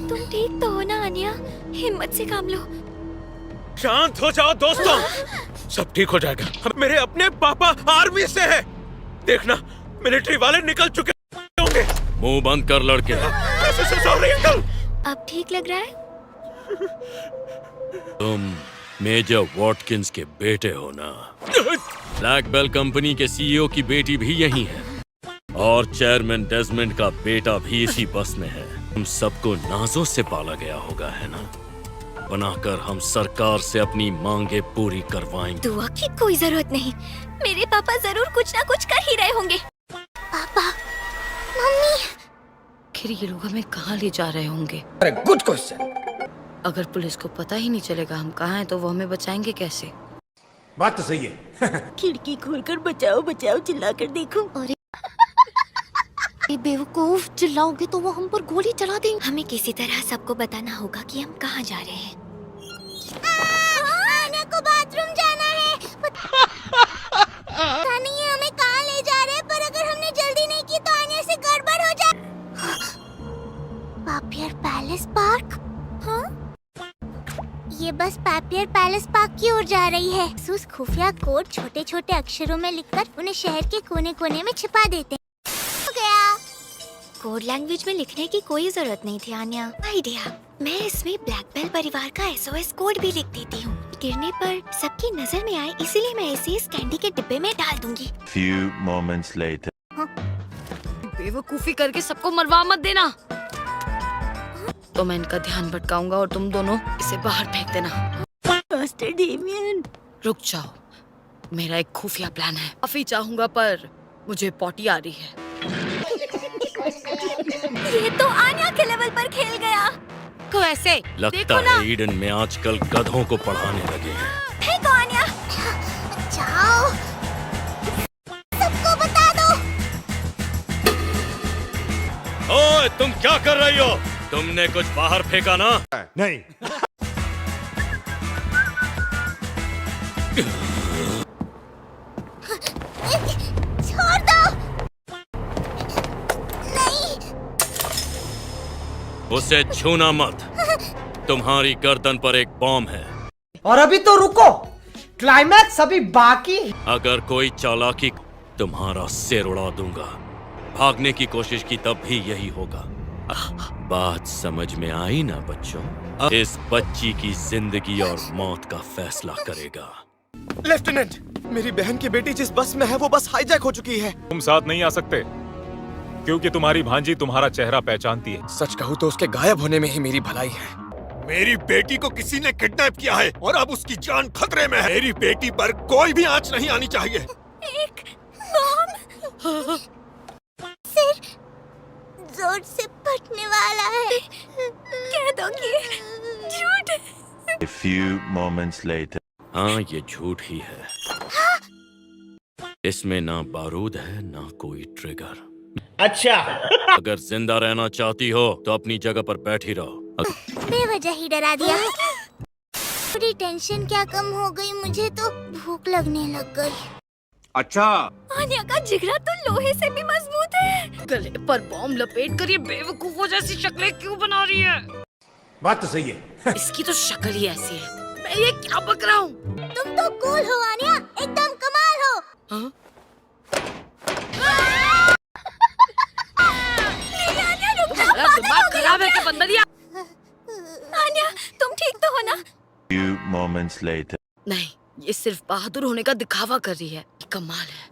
तुम ठीक तो हो ना आन्या? हिम्मत से काम लो। शांत हो जाओ दोस्तों, सब ठीक हो जाएगा। मेरे अपने पापा आर्मी से हैं। देखना मिलिट्री वाले निकल चुके होंगे। मुंह बंद कर लड़के। Sorry uncle. अब ठीक लग रहा है? तुम मेजर वॉटकिंस के बेटे हो ना? ब्लैक बेल कंपनी के सीईओ की बेटी भी यही है और चेयरमैन डेजमंड का बेटा भी इसी बस में है। हम सबको नाजों से पाला गया होगा, है ना? बनाकर हम सरकार से अपनी मांगे पूरी करवाएंगे। दुआ की कोई जरूरत नहीं, मेरे पापा जरूर कुछ ना कुछ कर ही रहे होंगे। पापा, मम्मी। आखिर ये लोग हमें कहाँ ले जा रहे होंगे? अरे गुड क्वेश्चन। अगर पुलिस को पता ही नहीं चलेगा हम कहाँ हैं तो वो हमें बचाएंगे कैसे? बात तो सही है। खिड़की खोलकर बचाओ बचाओ चिल्लाकर देखो। अरे बेवकूफ, चिल्लाओगे तो वो हम पर गोली चला देंगे। हमें किसी तरह सबको बताना होगा कि हम कहाँ जा रहे हैं। आन्या को बाथरूम जाना है। पता नहीं है हमें कहाँ ले जा रहे हैं, पर अगर हमने जल्दी नहीं की तो आन्या से गड़बड़ हो जाए। पापियर पैलेस पार्क? हाँ? ये बस पापियर पैलेस पार्क की ओर जा रही है। उस खुफिया कोड छोटे छोटे अक्षरों में लिखकर उन्हें शहर के कोने कोने में छिपा देते हैं। हो गया। कोड लैंग्वेज में लिखने की कोई जरूरत नहीं थी आन्या। आइडिया, मैं इसमें ब्लैक बेल परिवार का SOS कोड भी लिख देती हूँ। गिरने पर सबकी नजर में आए, इसीलिए मैं इसे इस कैंडी के डिब्बे में डाल दूंगी। Few moments later. बेवकूफी करके सबको मरवा मत देना। तो मैं इनका ध्यान भटकाऊंगा और तुम दोनों इसे बाहर फेंक देना। मास्टर डेमियन, रुक जाओ। मेरा एक खुफिया प्लान है। काफी चाहूंगा पर मुझे पॉटी आ रही है। ये तो आन्या के लेवल पर खेल गया। को ऐसे लगता है ईडन में आजकल गधों को पढ़ाने लगे हैं। फेंको आन्या। जाओ, सबको बता दो। ओए, तुम क्या कर रही हो? तुमने कुछ बाहर फेंका ना? नहीं। छोड़ दो। नहीं। उसे छूना मत। तुम्हारी गर्दन पर एक बॉम्ब है। और अभी तो रुको, क्लाइमैक्स अभी बाकी है। अगर कोई चालाकी, तुम्हारा सिर उड़ा दूंगा। भागने की कोशिश की तब भी यही होगा। बात समझ में आई ना बच्चों? अब इस बच्ची की जिंदगी और मौत का फैसला करेगा। लेफ्टिनेंट, मेरी बहन की बेटी जिस बस में है वो बस हाईजैक हो चुकी है। तुम साथ नहीं आ सकते क्योंकि तुम्हारी भांजी तुम्हारा चेहरा पहचानती है। सच कहूँ तो उसके गायब होने में ही मेरी भलाई है। मेरी बेटी को किसी ने किडनैप किया है और अब उसकी जान खतरे में है। मेरी बेटी पर कोई भी आंच नहीं आनी चाहिए। एक बम सिर जोर से फटने वाला है। कह दो कि झूठ है। A few moments later. हाँ, ये झूठ ही है। इसमें ना बारूद है ना कोई ट्रिगर। अच्छा। अगर जिंदा रहना चाहती हो तो अपनी जगह पर बैठी रहो। बेवजह ही डरा दिया। थोड़ी टेंशन क्या कम हो गई, मुझे तो भूख लगने लग गई। अच्छा, आन्या का जिगरा तो लोहे से भी मजबूत है। गले पर बॉम्ब लपेट कर ये बेवकूफों जैसी शक्लें क्यों बना रही है? बात तो सही है। इसकी तो शक्ल ही ऐसी है। मैं ये क्या बक रहा हूँ? तुम तो कूल हो आन्या, एकदम कमाल हो। हाँ? नहीं आन्या, रुक जा, तुम्हारा पागल दिमाग हो गई खराब है क्या? क्या बंदरिया? आन्या, तुम ठीक तो हो ना? Few moments later. नहीं, ये सिर्फ बहादुर होने का दिखावा कर रही है। कमाल है।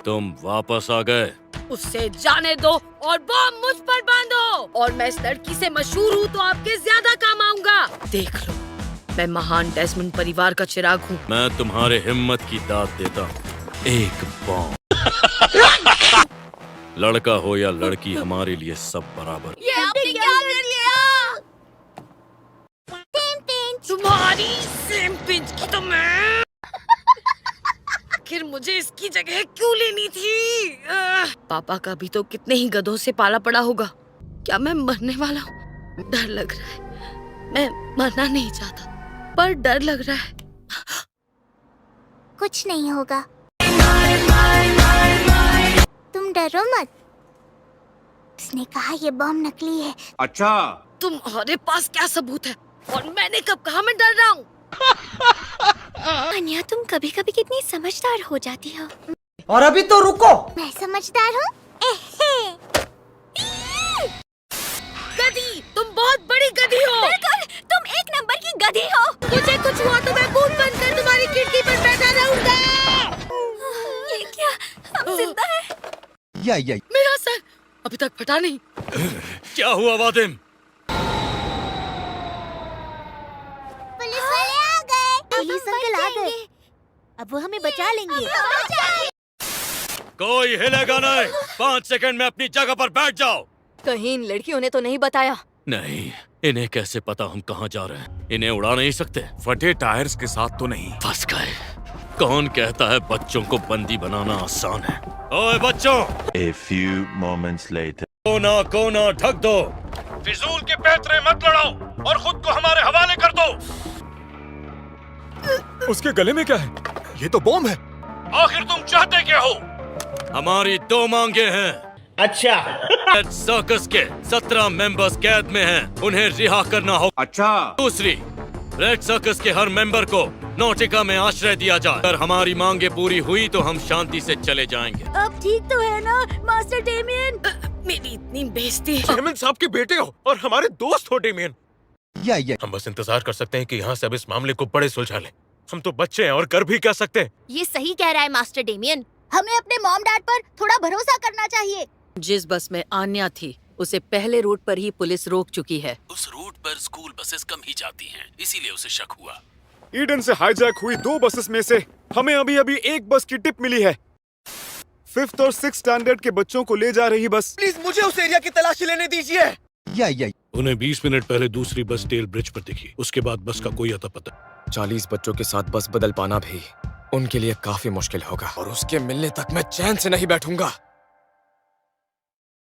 तुम वापस आ गए। उससे जाने दो और बॉम्ब मुझ पर बांधो। और मैं इस लड़की से मशहूर हूँ तो आपके ज्यादा काम आऊंगा। देख लो, मैं महान डेजमंड परिवार का चिराग हूँ। मैं तुम्हारे हिम्मत की दाद देता हूँ। एक बॉम्ब। लड़का हो या लड़की, हमारे लिए सब बराबर। ये आपने क्या कर लिया? Same pinch. तुम्हारी सेम पिंच की तो मैं आखिर मुझे इसकी जगह क्यों लेनी थी? पापा का भी तो कितने ही गधों से पाला पड़ा होगा। क्या मैं मरने वाला हूँ? डर लग रहा है। मैं मरना नहीं चाहता पर डर लग रहा है। कुछ नहीं होगा, तुम डरो मत। उसने कहा ये बम नकली है। अच्छा, तुम्हारे पास क्या सबूत है? और मैंने कब कहा मैं डर रहा हूँ? अन्या, तुम कभी कभी कितनी समझदार हो जाती हो। और अभी तो रुको। मैं समझदार हूँ। गधी, तुम बहुत बड़ी गधी हो। बिल्कुल, तुम एक नंबर की गधी हो। मुझे कुछ हुआ तो मैं मुंह बंद कर तुम्हारी खिड़की पर बैठा रहूंगा। ये क्या? हम जिंदा हैं? मेरा सर अभी तक फटा नहीं। क्या हुआ वादिम? पुलिस वाले आ गए। पुलिस अंकल आ गए। अब वो हमें बचा लेंगे। कोई हिलेगा नहीं। 5 सेकंड में अपनी जगह पर बैठ जाओ। कहीं इन लड़कियों ने तो नहीं बताया? नहीं, इन्हें कैसे पता हम कहाँ जा रहे हैं? इन्हें उड़ा नहीं सकते। फटे टायर्स के साथ तो नहीं। फंस गए। कौन कहता है बच्चों को बंदी बनाना आसान है? ओए बच्चों, A few moments later. कोना ढक दो। फिजूल के पैतरे मत लड़ाओ और खुद को हमारे हवाले कर दो। उसके गले में क्या है? ये तो बॉम्ब है। आखिर तुम चाहते क्या हो? हमारी 2 मांगे हैं। अच्छा। रेड सर्कस के 17 मेंबर्स कैद में हैं। उन्हें रिहा करना हो। अच्छा। दूसरी, रेड सर्कस के हर मेंबर को नौटिका में आश्रय दिया जाए। अगर हमारी मांगे पूरी हुई तो हम शांति से चले जाएंगे। अब ठीक तो है ना मास्टर डेमियन? मेरी इतनी बेइज्जती। चेयरमैन साहब के बेटे हो और हमारे दोस्त हो डेमियन। हम बस इंतजार कर सकते हैं कि यहाँ से अब इस मामले को बड़े सुलझा लें। हम तो बच्चे हैं और कर भी क्या सकते हैं। ये सही कह रहा है मास्टर डेमियन। हमें अपने मॉम डैड पर थोड़ा भरोसा करना चाहिए। जिस बस में आन्या थी उसे पहले रूट पर ही पुलिस रोक चुकी है। उस रूट पर स्कूल बसेस कम ही जाती हैं, इसीलिए उसे शक हुआ। ईडन से हाईजैक हुई 2 बसेस में से हमें अभी एक बस की टिप मिली है। 5th और 6th स्टैंडर्ड के बच्चों को ले जा रही बस। प्लीज मुझे उस एरिया की तलाशी लेने दीजिए। उन्हें 20 मिनट पहले दूसरी बस टेल ब्रिज पर दिखी। उसके बाद बस का कोई अता पता। 40 बच्चों के साथ बस बदल पाना भी उनके लिए काफी मुश्किल होगा और उसके मिलने तक मैं चैन से नहीं बैठूंगा।